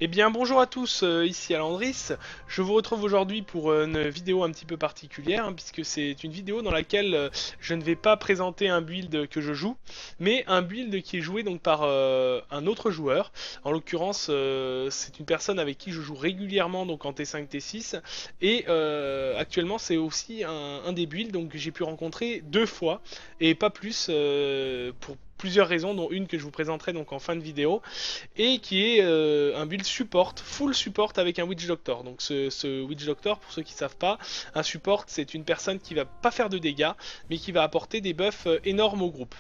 Eh bien bonjour à tous, ici Alandris. Je vous retrouve aujourd'hui pour une vidéo un petit peu particulière, puisque c'est une vidéo dans laquelle je ne vais pas présenter un build que je joue, mais un build qui est joué donc par un autre joueur. En l'occurrence, c'est une personne avec qui je joue régulièrement donc en T5, T6, et actuellement c'est aussi un des builds donc, que j'ai pu rencontrer deux fois, et pas plus pour plusieurs raisons, dont une que je vous présenterai donc en fin de vidéo et qui est un build support, full support avec un Witch Doctor. Donc ce Witch Doctor, pour ceux qui ne savent pas, un support c'est une personne qui va pas faire de dégâts, mais qui va apporter des buffs énormes au groupe.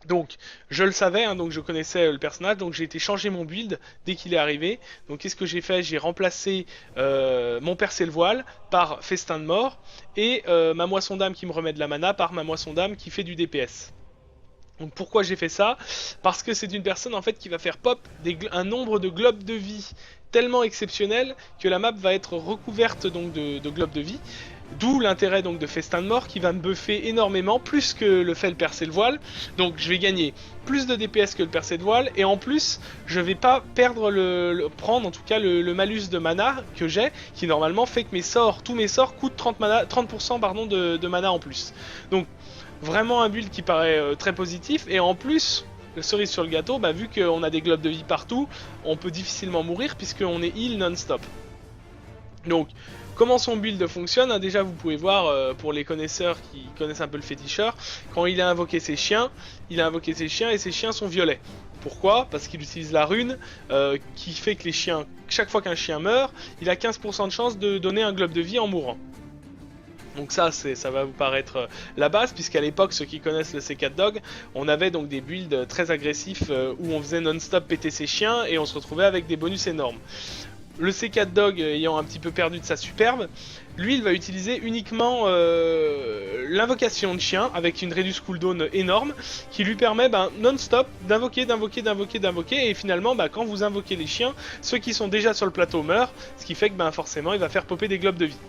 Donc je le savais, donc je connaissais le personnage, donc j'ai été changer mon build dès qu'il est arrivé. Donc qu'est-ce que j'ai fait? J'ai remplacé mon percer le voile par festin de mort et ma moisson d'âme qui me remet de la mana par ma moisson d'âme qui fait du DPS. Donc pourquoi j'ai fait ça? Parce que c'est une personne en fait qui va faire pop un nombre de globes de vie tellement exceptionnel que la map va être recouverte donc de globes de vie. D'où l'intérêt donc de Festin de Mort qui va me buffer énormément, plus que le fait le percer le voile. Donc je vais gagner plus de DPS que le percer de voile, et en plus je vais pas perdre prendre en tout cas le malus de mana que j'ai, qui normalement fait que tous mes sorts coûtent 30% pardon, de mana en plus. Donc vraiment un build qui paraît très positif, et en plus, le cerise sur le gâteau, vu qu'on a des globes de vie partout, on peut difficilement mourir puisqu'on est heal non-stop. Donc, comment son build fonctionne, déjà vous pouvez voir pour les connaisseurs qui connaissent un peu le féticheur, quand il a invoqué ses chiens, il a invoqué ses chiens et ses chiens sont violets. Pourquoi? Parce qu'il utilise la rune qui fait que les chiens, chaque fois qu'un chien meurt, il a 15% de chance de donner un globe de vie en mourant. Donc ça va vous paraître la base, puisqu'à l'époque, ceux qui connaissent le C4 Dog, on avait donc des builds très agressifs où on faisait non-stop péter ses chiens et on se retrouvait avec des bonus énormes. Le C4 Dog ayant un petit peu perdu de sa superbe, lui il va utiliser uniquement l'invocation de chien avec une reduce cooldown énorme qui lui permet non-stop d'invoquer et finalement quand vous invoquez les chiens, ceux qui sont déjà sur le plateau meurent, ce qui fait que forcément il va faire popper des globes de vie.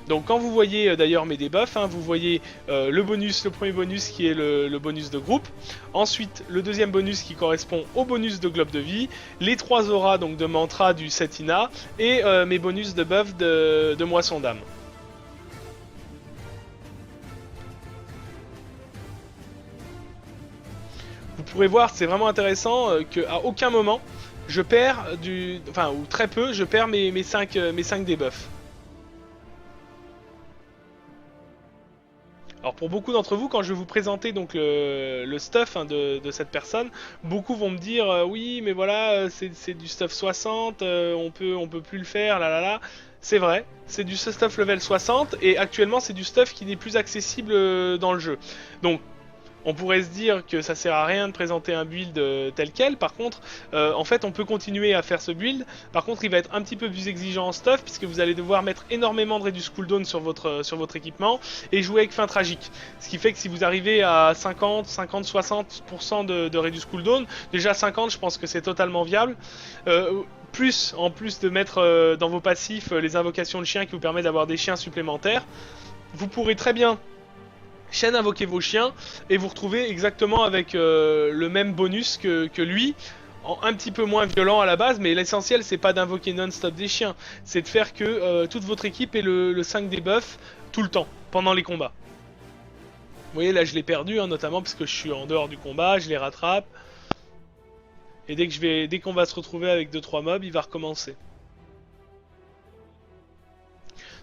Donc quand vous voyez d'ailleurs mes debuffs, vous voyez le premier bonus qui est le bonus de groupe, ensuite le deuxième bonus qui correspond au bonus de globe de vie, les trois auras donc de mantra du Setina et mes bonus de buff de moisson d'âme. Vous pourrez voir, c'est vraiment intéressant qu'à aucun moment je perds ou très peu, je perds mes 5 debuffs. Alors pour beaucoup d'entre vous, quand je vais vous présenter donc le stuff de cette personne, beaucoup vont me dire oui mais voilà c'est du stuff 60, on peut plus le faire, là là là. C'est vrai, c'est du stuff level 60 et actuellement c'est du stuff qui n'est plus accessible dans le jeu. Donc on pourrait se dire que ça sert à rien de présenter un build tel quel. Par contre, en fait, on peut continuer à faire ce build. Par contre, il va être un petit peu plus exigeant en stuff puisque vous allez devoir mettre énormément de reduce cooldown sur votre équipement et jouer avec fin tragique. Ce qui fait que si vous arrivez à 50, 60% de reduce cooldown, déjà 50, je pense que c'est totalement viable. En plus de mettre dans vos passifs les invocations de chiens qui vous permettent d'avoir des chiens supplémentaires, vous pourrez très bien chaîne invoquer vos chiens et vous retrouvez exactement avec le même bonus que lui, un petit peu moins violent à la base, mais l'essentiel c'est pas d'invoquer non-stop des chiens, c'est de faire que toute votre équipe ait le 5 debuff tout le temps, pendant les combats. Vous voyez là je l'ai perdu notamment parce que je suis en dehors du combat, je les rattrape, et dès qu'on va se retrouver avec 2-3 mobs, il va recommencer.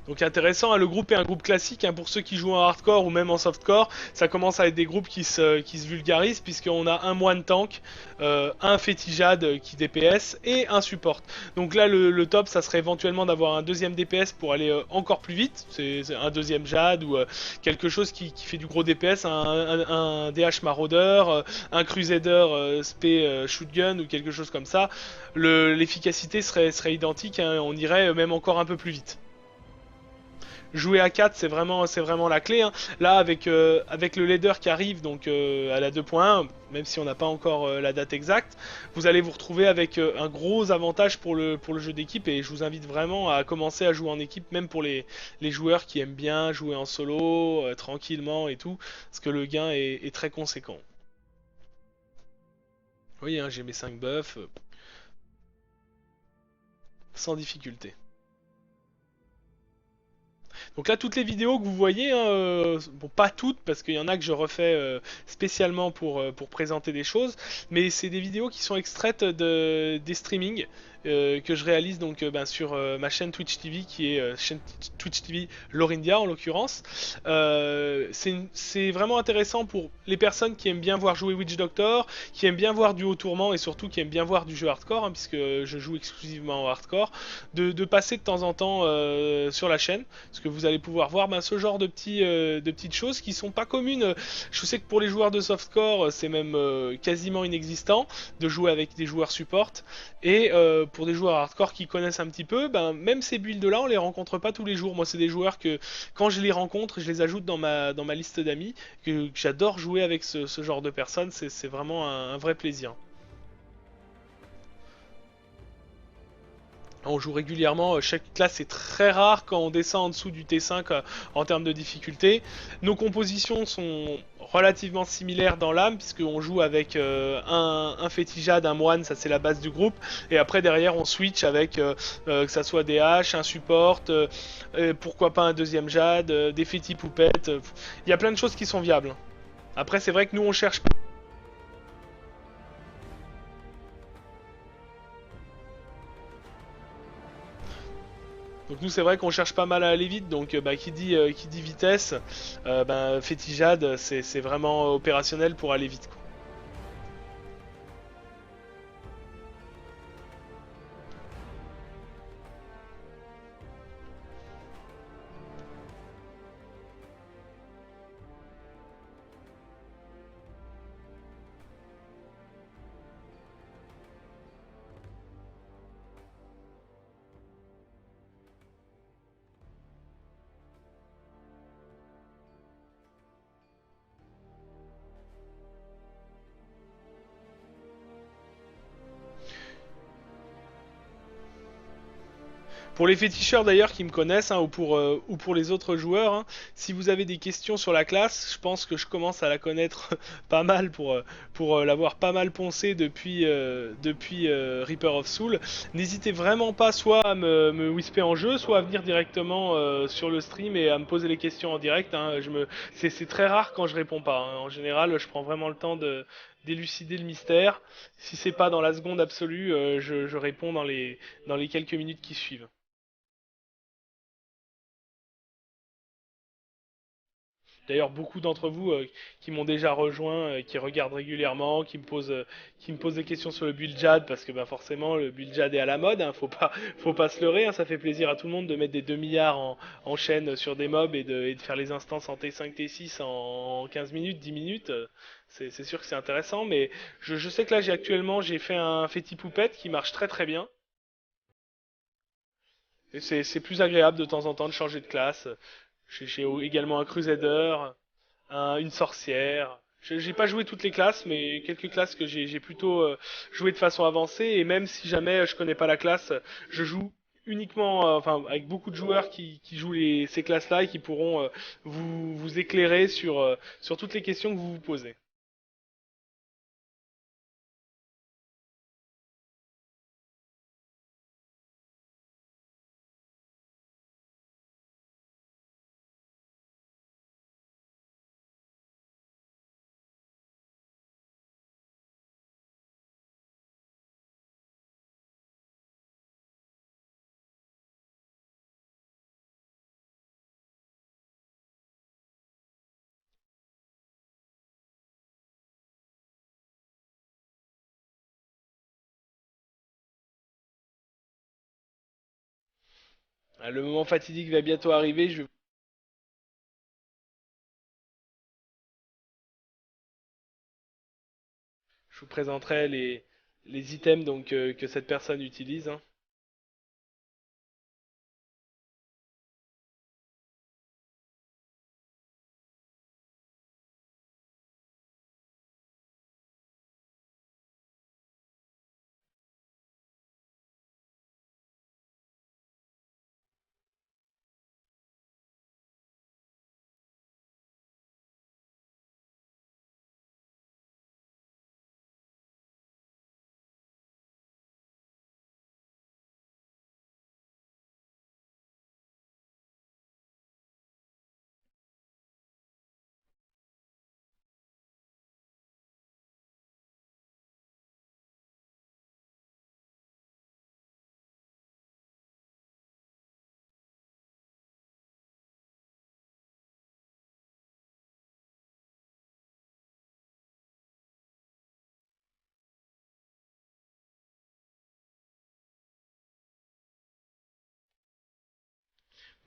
Donc intéressant, le groupe est un groupe classique, pour ceux qui jouent en hardcore ou même en softcore, ça commence à être des groupes qui se vulgarisent puisqu'on a un moine tank, un fétijade qui DPS et un support. Donc là le top ça serait éventuellement d'avoir un deuxième DPS pour aller encore plus vite, c'est un deuxième jade ou quelque chose qui fait du gros DPS, un DH maraudeur, un crusader spé shootgun ou quelque chose comme ça. L'efficacité serait identique, on irait même encore un peu plus vite. Jouer à 4 c'est vraiment la clé. Là avec le leader qui arrive donc à la 2.1, même si on n'a pas encore la date exacte, vous allez vous retrouver avec un gros avantage pour le jeu d'équipe, et je vous invite vraiment à commencer à jouer en équipe, même pour les joueurs qui aiment bien jouer en solo tranquillement et tout, parce que le gain est très conséquent. Oui, j'ai mes 5 buffs. sans difficulté. Donc là, toutes les vidéos que vous voyez, hein, bon, pas toutes, parce qu'il y en a que je refais spécialement pour présenter des choses, mais c'est des vidéos qui sont extraites des streamings que je réalise donc ben, sur ma chaîne Twitch TV, qui est chaîne Twitch TV Lorindia en l'occurrence. C'est vraiment intéressant pour les personnes qui aiment bien voir jouer Witch Doctor, qui aiment bien voir du haut tourment et surtout qui aiment bien voir du jeu hardcore, hein, puisque je joue exclusivement en hardcore, de passer de temps en temps sur la chaîne. Parce que vous allez pouvoir voir ben, ce genre de petites choses qui sont pas communes. Je sais que pour les joueurs de softcore, c'est même quasiment inexistant de jouer avec des joueurs support. Et pour des joueurs hardcore qui connaissent un petit peu, ben, même ces builds-là, on les rencontre pas tous les jours. Moi, c'est des joueurs que quand je les rencontre, je les ajoute dans ma liste d'amis, que j'adore jouer avec ce genre de personnes. C'est vraiment un vrai plaisir. On joue régulièrement, chaque classe est très rare quand on descend en dessous du T5 en termes de difficulté. Nos compositions sont relativement similaires dans l'âme, puisqu'on joue avec un fétijade, un moine, ça c'est la base du groupe, et après derrière on switch avec que ça soit des haches, un support, pourquoi pas un deuxième jade, des fétipoupettes, il y a plein de choses qui sont viables. Après c'est vrai que nous on cherche. Donc nous c'est vrai qu'on cherche pas mal à aller vite, donc bah, qui dit vitesse, bah, Fétijade c'est vraiment opérationnel pour aller vite, quoi. Pour les féticheurs d'ailleurs qui me connaissent, hein, ou pour les autres joueurs, hein, si vous avez des questions sur la classe, je pense que je commence à la connaître pas mal pour l'avoir pas mal poncé depuis Reaper of Soul. N'hésitez vraiment pas soit à me whisper en jeu, soit à venir directement sur le stream et à me poser les questions en direct, hein. C'est très rare quand je réponds pas, hein. En général, je prends vraiment le temps de d'élucider le mystère. Si c'est pas dans la seconde absolue, je réponds dans les quelques minutes qui suivent. D'ailleurs, beaucoup d'entre vous qui m'ont déjà rejoint, qui regardent régulièrement, qui me posent des questions sur le build JAD, parce que bah, forcément, le build JAD est à la mode, hein, faut pas se leurrer, hein, ça fait plaisir à tout le monde de mettre des 2 milliards en chaîne sur des mobs et de faire les instances en T5, T6 en 15 minutes, 10 minutes. C'est sûr que c'est intéressant, mais je sais que là, j'ai fait un Fetty Poupette qui marche très très bien. Et c'est plus agréable de temps en temps de changer de classe. J'ai également un Crusader, une sorcière. J'ai pas joué toutes les classes, mais quelques classes que j'ai plutôt joué de façon avancée. Et même si jamais je connais pas la classe, je joue uniquement, enfin avec beaucoup de joueurs qui jouent ces classes-là et qui pourront vous éclairer sur toutes les questions que vous vous posez. Le moment fatidique va bientôt arriver. Je vous présenterai les items donc que cette personne utilise, hein.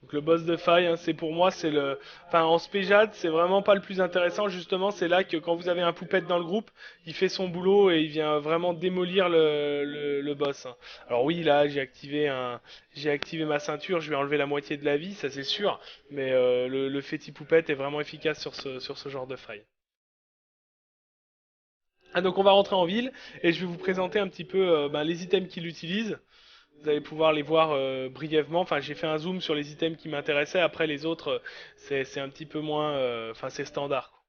Donc le boss de faille, hein, c'est pour moi, c'est le... Enfin, en spéjade, c'est vraiment pas le plus intéressant, justement, c'est là que quand vous avez un poupette dans le groupe, il fait son boulot et il vient vraiment démolir le boss, hein. Alors oui, là, j'ai activé ma ceinture, je vais enlever la moitié de la vie, ça c'est sûr, mais le Féti Poupette est vraiment efficace sur ce genre de faille. Ah, donc on va rentrer en ville et je vais vous présenter un petit peu ben, les items qu'il utilise. Vous allez pouvoir les voir brièvement. Enfin, j'ai fait un zoom sur les items qui m'intéressaient. Après, les autres, c'est un petit peu moins. Enfin, c'est standard, quoi.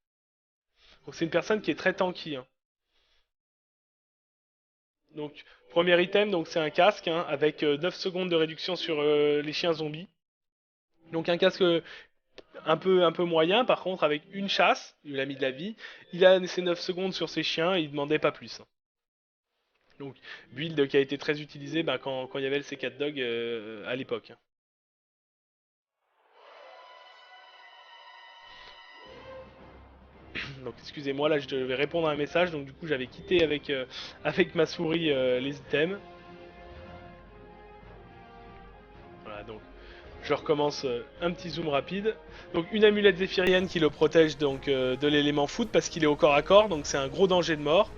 Donc, c'est une personne qui est très tanky, hein. Donc, premier item, donc c'est un casque, hein, avec 9 secondes de réduction sur les chiens zombies. Donc, un casque un peu moyen. Par contre, avec une chasse, il a mis de la vie. Il a ses 9 secondes sur ses chiens. Et il demandait pas plus, hein. Donc, build qui a été très utilisé bah, quand il y avait le C4 Dog à l'époque, hein. Donc excusez-moi, là je devais répondre à un message, donc du coup j'avais quitté avec ma souris les items. Voilà, donc je recommence un petit zoom rapide. Donc une amulette zéphirienne qui le protège donc de l'élément foot parce qu'il est au corps à corps, donc c'est un gros danger de mort.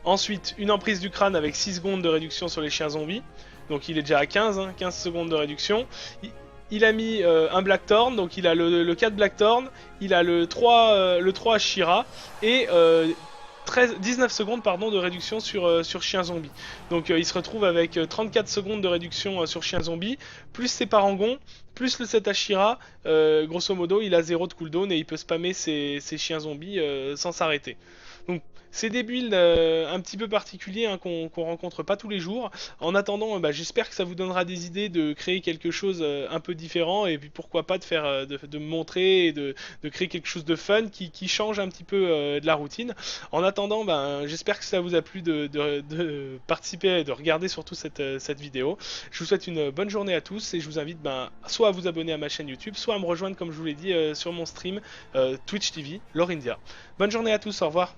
Ensuite, une emprise du crâne avec 6 secondes de réduction sur les chiens zombies. Donc il est déjà à 15, hein, 15 secondes de réduction. Il a mis un Blackthorn, donc il a le 4 Blackthorn, il a le 3 Shira et 19 secondes pardon, de réduction sur chien zombie. Donc il se retrouve avec 34 secondes de réduction sur chien zombie, plus ses parangons, plus le 7 Ashira. Grosso modo, il a 0 de cooldown et il peut spammer ses chiens zombies sans s'arrêter. Donc c'est des builds un petit peu particuliers hein, qu'on rencontre pas tous les jours. En attendant, bah, j'espère que ça vous donnera des idées de créer quelque chose un peu différent et puis pourquoi pas de faire, de montrer et de créer quelque chose de fun qui change un petit peu de la routine. En attendant, ben, j'espère que ça vous a plu de participer et de regarder surtout cette vidéo. Je vous souhaite une bonne journée à tous et je vous invite ben, soit à vous abonner à ma chaîne YouTube, soit à me rejoindre comme je vous l'ai dit sur mon stream Twitch TV, Lore India. Bonne journée à tous, au revoir.